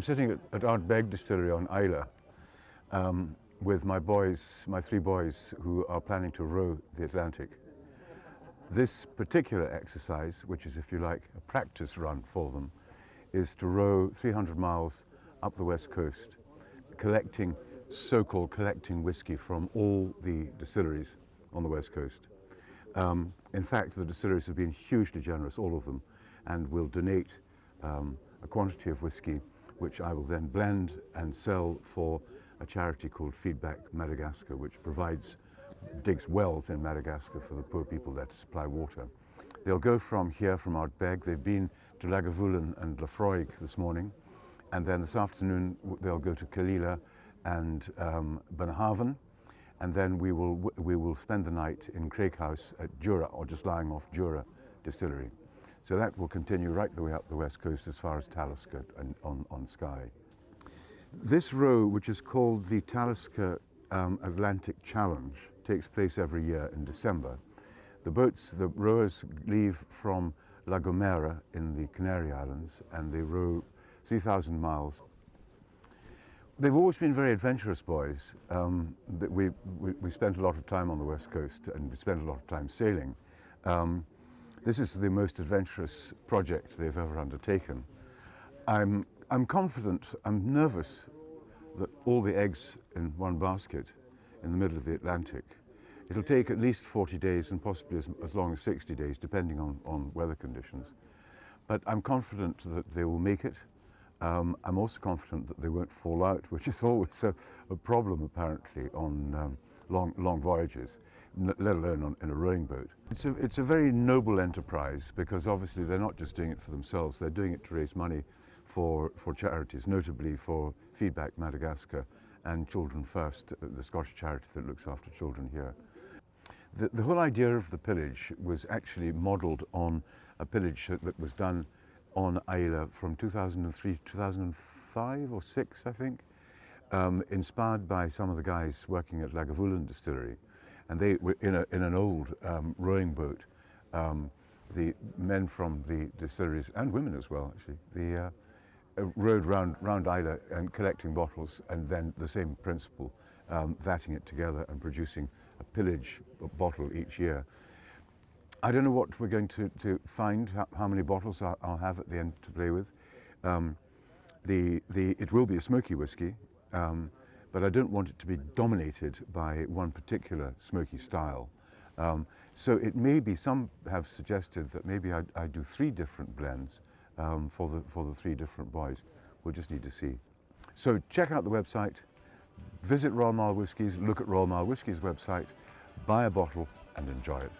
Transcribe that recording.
sitting at Ardbeg Distillery on Isla with my boys, my 3 boys, who are planning to row the Atlantic. This particular exercise, which is, if you like, a practice run for them, is to row 300 miles up the west coast, collecting, so-called collecting whiskey from all the distilleries on the west coast. In fact, the distilleries have been hugely generous, all of them, and will donate a quantity of whiskey, which I will then blend and sell for a charity called Feedback Madagascar, which digs wells in Madagascar for the poor people there to supply water. They'll go from here, from Ardbeg. They've been to Lagavulin and Laphroaig this morning, and then this afternoon they'll go to Caol Ila and Bunnahabhain, and then we will spend the night in Craig House at Jura, or just lying off Jura Distillery. So that will continue right the way up the west coast as far as Talisker and on Skye. This row, which is called the Talisker Atlantic Challenge, takes place every year in December. The rowers leave from La Gomera in the Canary Islands, and they row 3,000 miles. They've always been very adventurous boys. We spent a lot of time on the west coast, and we spent a lot of time sailing. This is the most adventurous project they've ever undertaken. I'm confident, I'm nervous that all the eggs in one basket in the middle of the Atlantic. It'll take at least 40 days and possibly as long as 60 days, depending on weather conditions. But I'm confident that they will make it. I'm also confident that they won't fall out, which is always a problem apparently on long voyages, let alone in a rowing boat. It's a very noble enterprise, because obviously they're not just doing it for themselves, they're doing it to raise money for charities, notably for Feedback Madagascar and Children First, the Scottish charity that looks after children here. The whole idea of the pillage was actually modelled on a pillage that was done on Isla from 2003 to 2005 or 6, I think, inspired by some of the guys working at Lagavulin Distillery. And they were in an old rowing boat. The men from the distilleries, and women as well, actually, rowed round Isla and collecting bottles, and then the same principle, vatting it together and producing a pillage bottle each year. I don't know what we're going to find, how many bottles I'll have at the end to play with. It will be a smoky whiskey, but I don't want it to be dominated by one particular smoky style. So it may be, some have suggested that maybe I do 3 different blends for the 3 different boys. We'll just need to see. So check out the website, visit Royal Mile Whiskies, look at Royal Mile Whiskies website, buy a bottle and enjoy it.